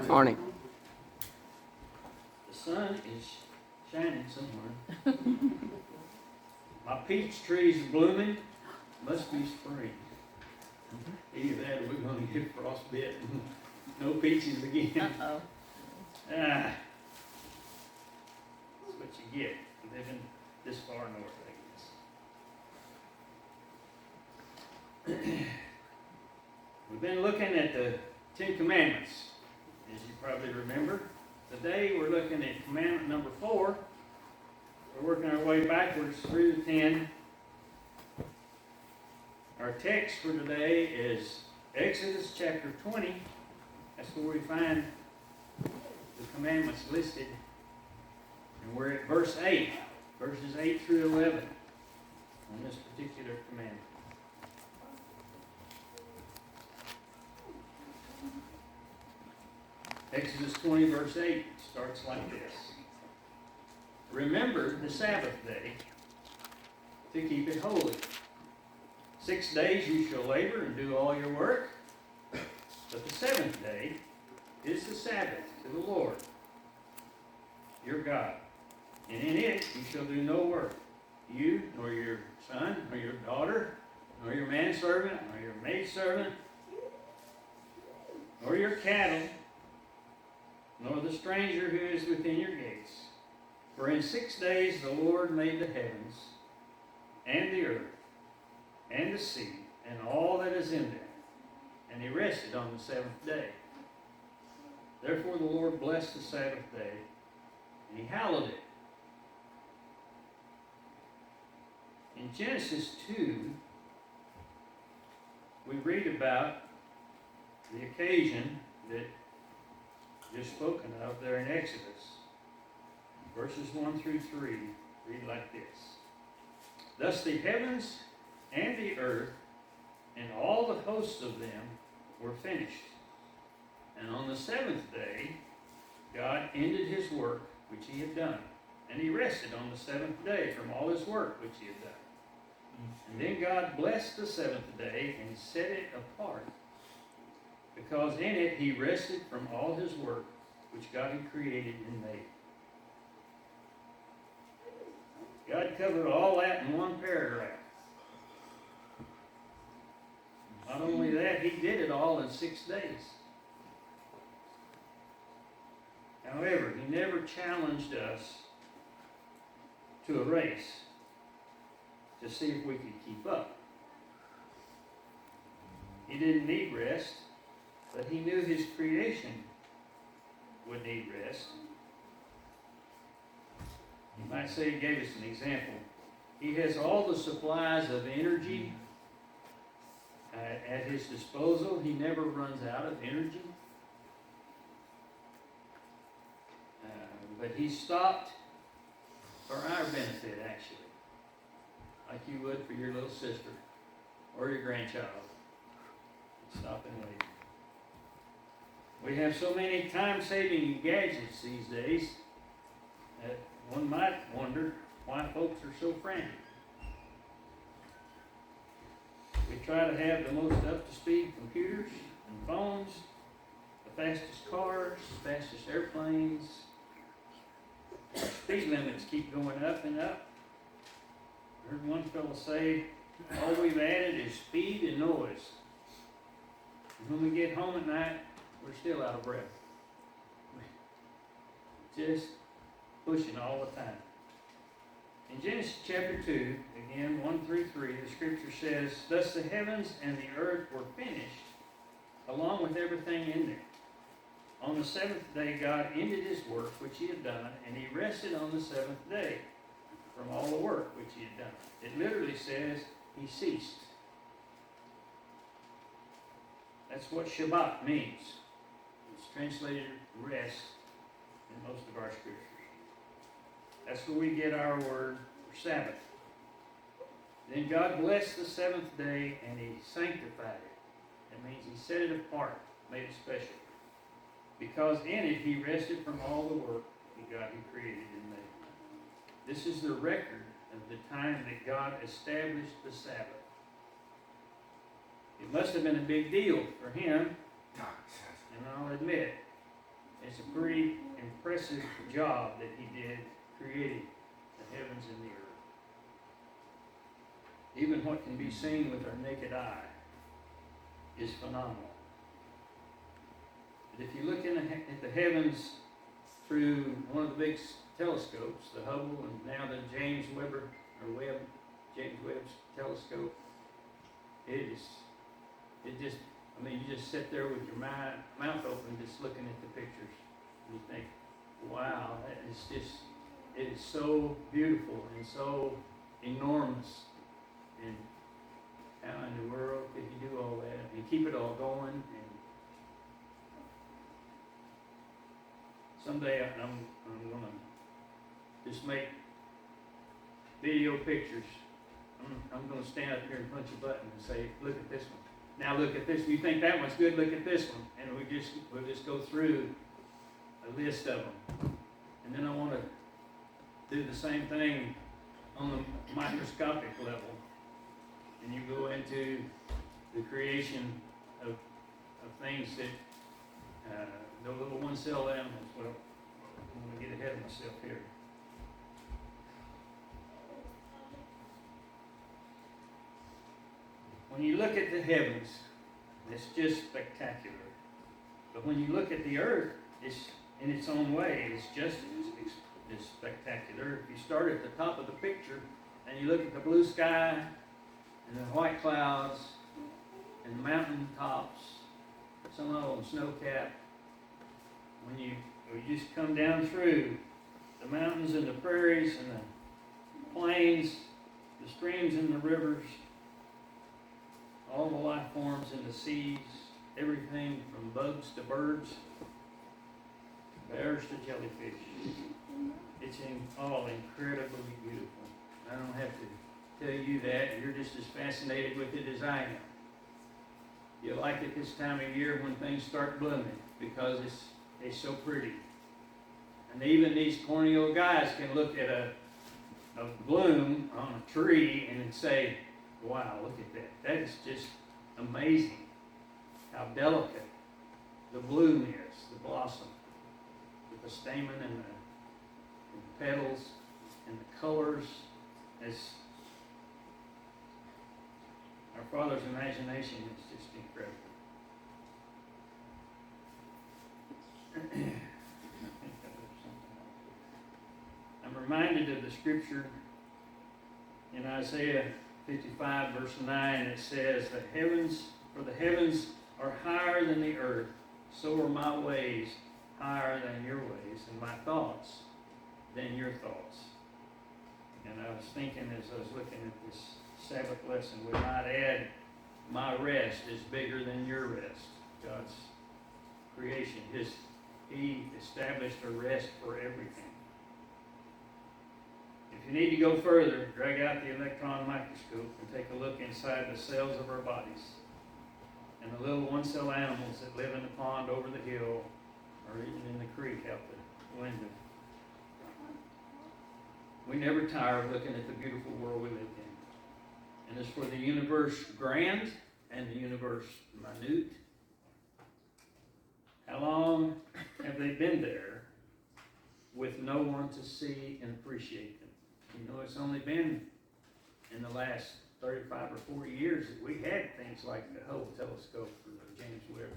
Morning. The sun is shining somewhere. My peach tree's blooming. Must be spring. Either that or we're going to get frostbite and no peaches again. Uh-oh. That's what you get living this far north, I guess. We've been looking at the 10 Commandments, as you probably remember. Today we're looking at Commandment number 4. We're working our way backwards through the 10. Our text for today is Exodus chapter 20. That's where we find the commandments listed. And we're at verse 8, verses 8 through 11 on this particular commandment. Exodus 20 verse 8 starts like this. Remember the Sabbath day to keep it holy. 6 days you shall labor and do all your work, but the seventh day is the Sabbath to the Lord your God. And in it you shall do no work, you, nor your son, nor your daughter, nor your manservant, nor your maidservant, nor your cattle, nor the stranger who is within your gates. For in 6 days the Lord made the heavens, and the earth, and the sea, and all that is in them, and he rested on the seventh day. Therefore the Lord blessed the Sabbath day, and he hallowed it. In Genesis 2, we read about the occasion that just spoken of there in Exodus. Verses 1 through 3 read like this. Thus the heavens and the earth and all the hosts of them were finished. And on the seventh day, God ended his work which he had done. And he rested on the seventh day from all his work which he had done. And then God blessed the seventh day and set it apart, because in it he rested from all his work which God had created and made. God covered all that in one paragraph. Not only that, he did it all in 6 days. However, he never challenged us to a race to see if we could keep up. He didn't need rest, but he knew his creation would need rest. You might say he gave us an example. He has all the supplies of energy at his disposal. He never runs out of energy. But he stopped for our benefit, actually. Like you would for your little sister or your grandchild. Stop and wait. We have so many time-saving gadgets these days that one might wonder why folks are so frantic. We try to have the most up-to-speed computers and phones, the fastest cars, the fastest airplanes. Speed limits keep going up and up. I heard one fellow say, all we've added is speed and noise. And when we get home at night, we're still out of breath. Just pushing all the time. In Genesis chapter 2, again, 1 through 3, the scripture says, thus the heavens and the earth were finished, along with everything in them. On the seventh day, God ended his work which he had done, and he rested on the seventh day from all the work which he had done. It literally says he ceased. That's what Shabbat means. It's translated rest in most of our scriptures. That's where we get our word for Sabbath. Then God blessed the seventh day and he sanctified it. That means he set it apart, made it special. Because in it he rested from all the work that God had created and made. This is the record of the time that God established the Sabbath. It must have been a big deal for him, and I'll admit, It's a pretty impressive job that he did creating the heavens and the earth. Even what can be seen with our naked eye is phenomenal. But if you look at the heavens through one of the big telescopes, the Hubble and now the James Webb's telescope, you just sit there with your mouth open just looking at the pictures. And you think, wow, it is so beautiful and so enormous. And how in the world could you do all that and keep it all going? And someday I'm going to just make video pictures. I'm going to stand up here and punch a button and say, look at this one. Now look at this. If you think that one's good, look at this one. And we'll just go through a list of them. And then I want to do the same thing on the microscopic level. And you go into the creation of things that the little one-cell animals. Well, I'm going to get ahead of myself here. When you look at the heavens, it's just spectacular. But when you look at the earth, it's in its own way, it's just as spectacular. If you start at the top of the picture and you look at the blue sky and the white clouds and the mountain tops, some of them snow-capped, when you just come down through the mountains and the prairies and the plains, the streams and the rivers, all the life forms in the seas, everything from bugs to birds, bears to jellyfish. It's all incredibly beautiful. I don't have to tell you that. You're just as fascinated with it as I am. You like it this time of year when things start blooming because it's so pretty. And even these corny old guys can look at a bloom on a tree and say, wow, look at that. That is just amazing how delicate the bloom is, the blossom, with the stamen and the petals and the colors. As our Father's imagination is just incredible. I'm reminded of the scripture in Isaiah 55 verse 9. It says, for the heavens are higher than the earth, so are my ways higher than your ways, and my thoughts than your thoughts. And I was thinking as I was looking at this Sabbath lesson, we might add, my rest is bigger than your rest. God's creation, He established a rest for everything. If you need to go further, drag out the electron microscope and take a look inside the cells of our bodies and the little one-cell animals that live in the pond over the hill or even in the creek out the window. We never tire of looking at the beautiful world we live in. And as for the universe grand and the universe minute, how long have they been there with no one to see and appreciate them? You know, it's only been in the last 35 or 40 years that we had things like the Hubble telescope or the James Webb.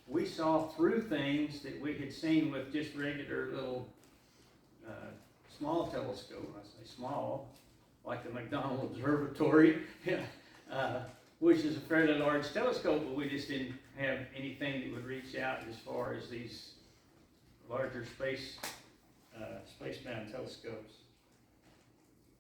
We saw through things that we had seen with just regular little small telescope. I say small, like the McDonald Observatory, which is a fairly large telescope, but we just didn't have anything that would reach out as far as these larger space-bound telescopes.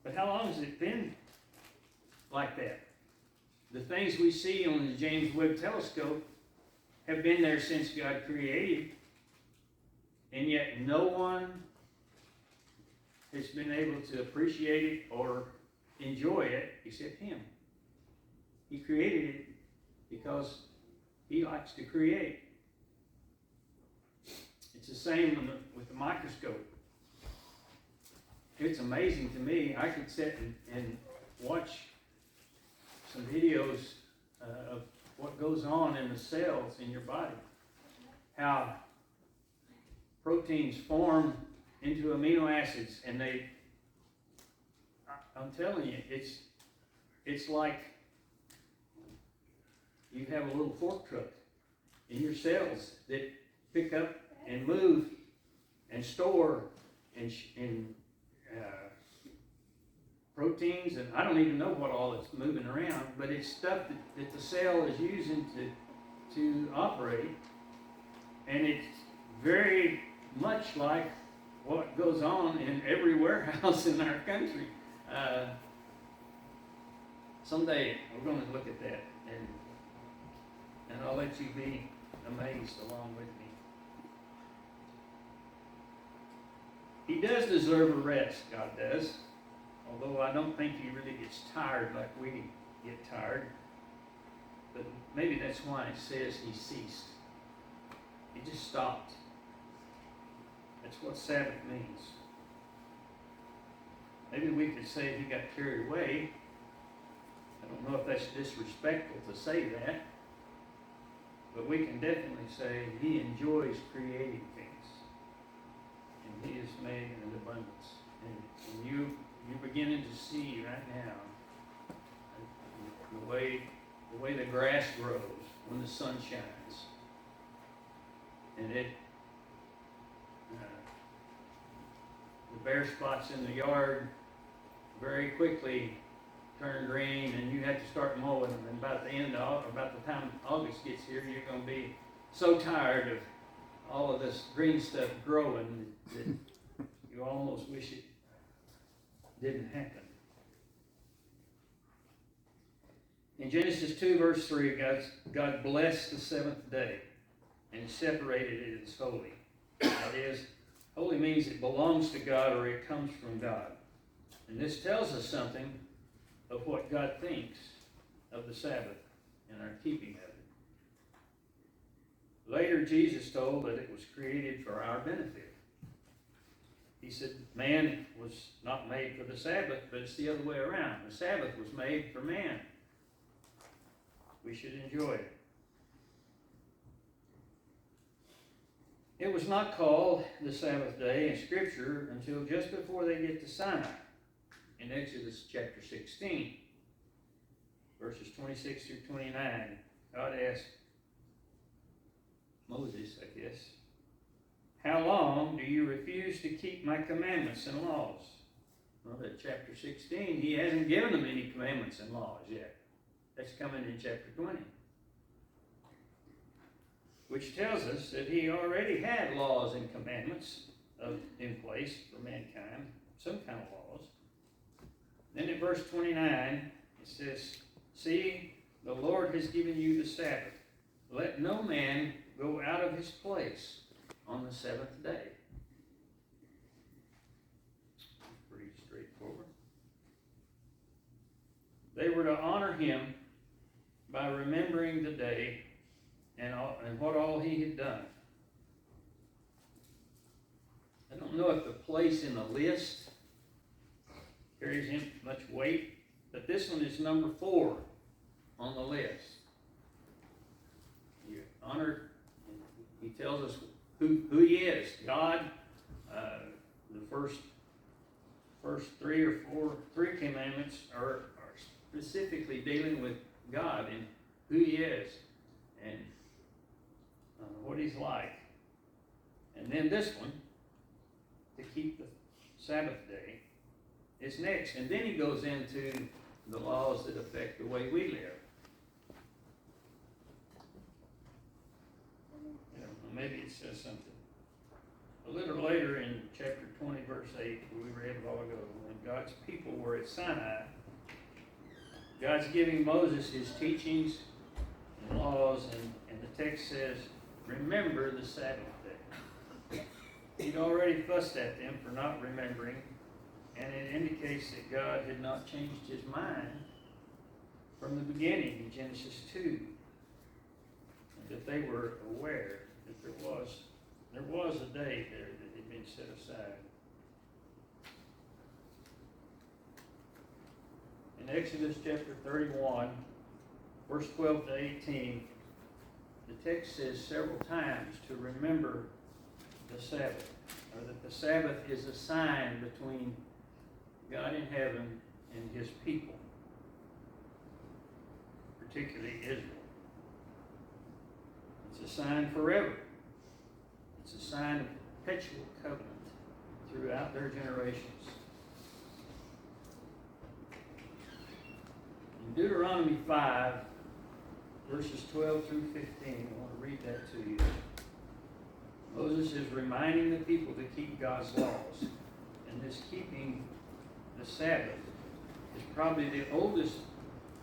But how long has it been like that? The things we see on the James Webb telescope have been there since God created, and yet no one has been able to appreciate it or enjoy it except Him. He created it because He likes to create. It's the same with the microscope. It's amazing to me. I could sit and watch some videos of what goes on in the cells in your body. how proteins form into amino acids, and I'm telling you, it's like you have a little fork truck in your cells that pick up and move and store and proteins, and I don't even know what all it's moving around, but it's stuff that the cell is using to operate, and it's very much like what goes on in every warehouse in our country. Someday we're going to look at that, and I'll let you be amazed along with me. He does deserve a rest, God does. Although I don't think he really gets tired like we get tired. But maybe that's why it says he ceased. He just stopped. That's what Sabbath means. Maybe we could say he got carried away. I don't know if that's disrespectful to say that. But we can definitely say he enjoys creating things. And he has made an abundance. And you're beginning to see right now the way the grass grows when the sun shines, and the bare spots in the yard very quickly turn green, and you have to start mowing them. And about the time August gets here, you're going to be so tired of all of this green stuff growing that you almost wish it didn't happen. In Genesis 2, verse 3, God blessed the seventh day and separated it as holy. That is, holy means it belongs to God or it comes from God. And this tells us something of what God thinks of the Sabbath and our keeping of it. Later, Jesus told that it was created for our benefit. He said man was not made for the Sabbath, but it's the other way around. The Sabbath was made for man. We should enjoy it. It was not called the Sabbath day in Scripture until just before they get to Sinai. In Exodus chapter 16, verses 26 through 29, God asked Moses, I guess, "How long do you refuse to keep my commandments and laws?" Well, at chapter 16, he hasn't given them any commandments and laws yet. That's coming in chapter 20. Which tells us that he already had laws and commandments in place for mankind, some kind of laws. Then in verse 29, it says, "See, the Lord has given you the Sabbath. Let no man go out of his place on the seventh day." Pretty straightforward. They were to honor him by remembering the day and what all he had done. I don't know if the place in the list carries him much weight, but this one is number 4 on the list. You honor, he tells us who he is. God, the first 3 commandments are specifically dealing with God and who he is and what he's like. And then this one, to keep the Sabbath day, is next. And then he goes into the laws that affect the way we live. Maybe it says something. A little later in chapter 20, verse 8, we read a while ago, when God's people were at Sinai, God's giving Moses his teachings and laws, and the text says, "Remember the Sabbath day." He'd already fussed at them for not remembering, and it indicates that God had not changed his mind from the beginning in Genesis 2, and that they were aware that there was a day there that had been set aside. In Exodus chapter 31, verse 12 to 18, the text says several times to remember the Sabbath, or that the Sabbath is a sign between God in heaven and his people, particularly Israel. It's a sign forever. It's a sign of perpetual covenant throughout their generations. In Deuteronomy 5, verses 12 through 15, I want to read that to you. Moses is reminding the people to keep God's laws. And this keeping the Sabbath is probably the oldest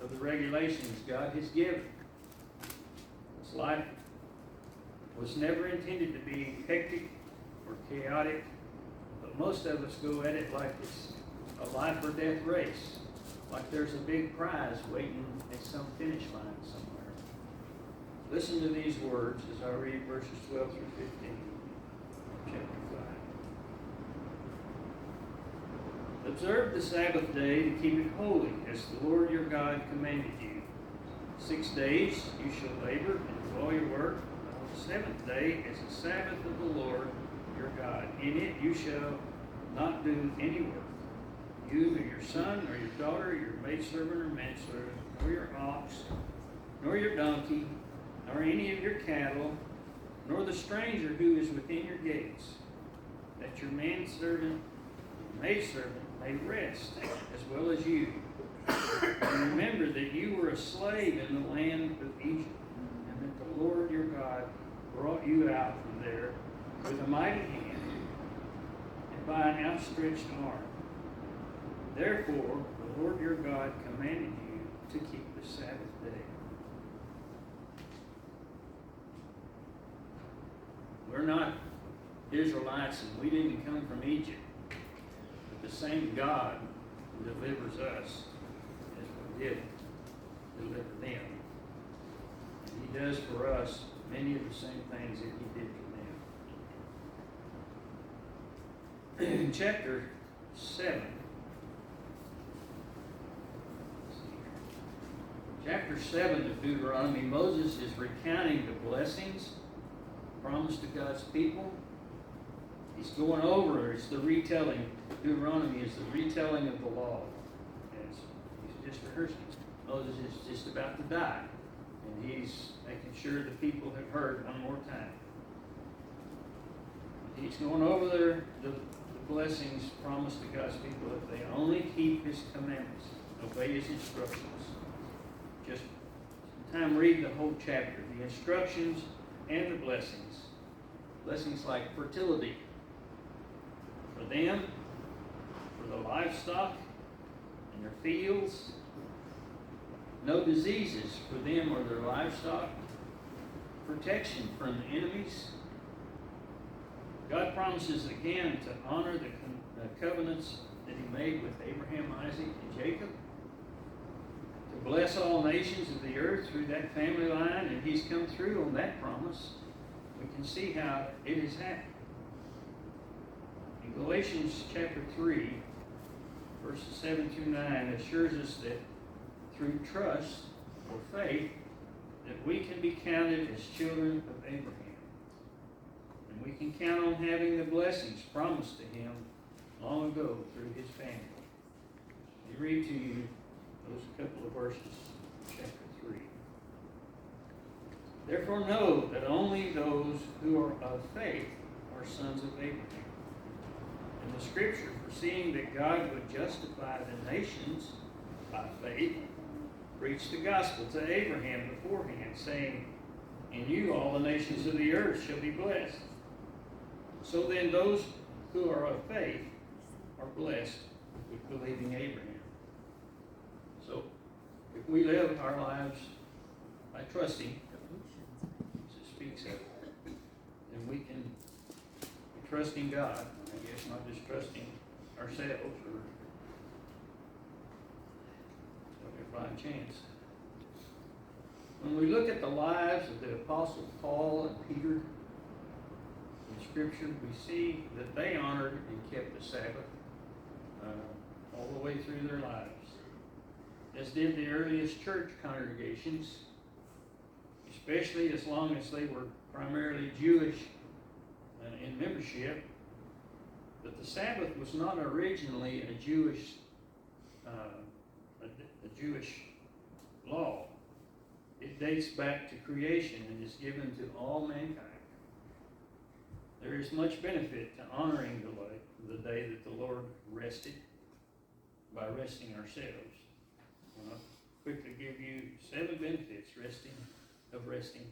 of the regulations God has given. This life was never intended to be hectic or chaotic, but most of us go at it like it's a life or death race, like there's a big prize waiting at some finish line somewhere. Listen to these words as I read verses 12 through 15 of chapter 5. Observe the Sabbath day to keep it holy, as the Lord your God commanded you. 6 days you shall labor and do all your work. The seventh day is the Sabbath of the Lord your God. In it you shall not do any work. You, nor your son, nor your daughter, your maidservant or manservant, nor your ox, nor your donkey, nor any of your cattle, nor the stranger who is within your gates, that your manservant and maidservant may rest, as well as you. And remember that you were a slave in the land of Egypt, and that the Lord your God brought you out from there with a mighty hand and by an outstretched arm. Therefore, the Lord your God commanded you to keep the Sabbath day. We're not Israelites and we didn't come from Egypt. But the same God who delivers us as we did deliver them. And he does for us many of the same things that he did for them. In chapter 7, Chapter 7 of Deuteronomy, Moses is recounting the blessings promised to God's people. He's going over, it's the retelling. Deuteronomy is the retelling of the law. He's just rehearsing. Moses is just about to die, and he's making sure the people have heard one more time. He's going over the blessings promised to God's people if they only keep his commandments, obey his instructions. Just sometime read the whole chapter, the instructions and the blessings. Blessings like fertility for them, for the livestock and their fields. No diseases for them or their livestock. Protection from enemies. God promises again to honor the covenants that he made with Abraham, Isaac, and Jacob. To bless all nations of the earth through that family line, and he's come through on that promise. We can see how it has happened. In Galatians chapter 3, verses 7 through 9, assures us that through trust or faith, that we can be counted as children of Abraham. And we can count on having the blessings promised to him long ago through his family. Let me read to you those couple of verses, chapter 3. Therefore know that only those who are of faith are sons of Abraham. And the scripture, foreseeing that God would justify the nations by faith, preached the gospel to Abraham beforehand, saying, in you all the nations of the earth shall be blessed. So then those who are of faith are blessed with believing Abraham. So, if we live our lives by trusting, as it speaks of, then we can be trusting God. I guess not just trusting ourselves or by chance. When we look at the lives of the Apostle Paul and Peter in Scripture, we see that they honored and kept the Sabbath all the way through their lives, as did the earliest church congregations, especially as long as they were primarily Jewish in membership. But the Sabbath was not originally a Jewish law. It dates back to creation and is given to all mankind. There is much benefit to honoring the day that the Lord rested by resting ourselves. I'll quickly give you 7 benefits of resting.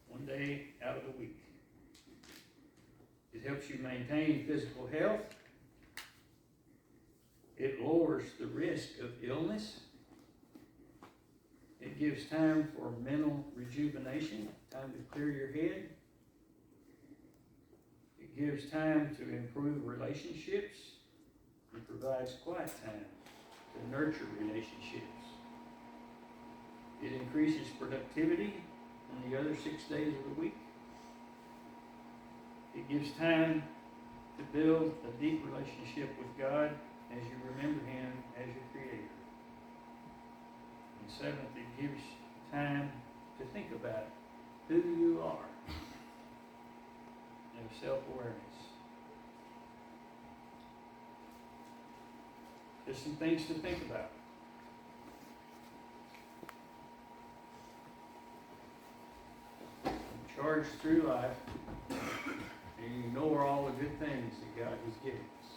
One day out of the week. It helps you maintain physical health. It lowers the risk of illness. It gives time for mental rejuvenation, time to clear your head. It gives time to improve relationships. It provides quiet time to nurture relationships. It increases productivity on the other 6 days of the week. It gives time to build a deep relationship with God as you remember Him as your Creator. And 7th, it gives time to think about who you are and self-awareness. There's some things to think about. Charged through life, and you ignore all the good things that God has given us.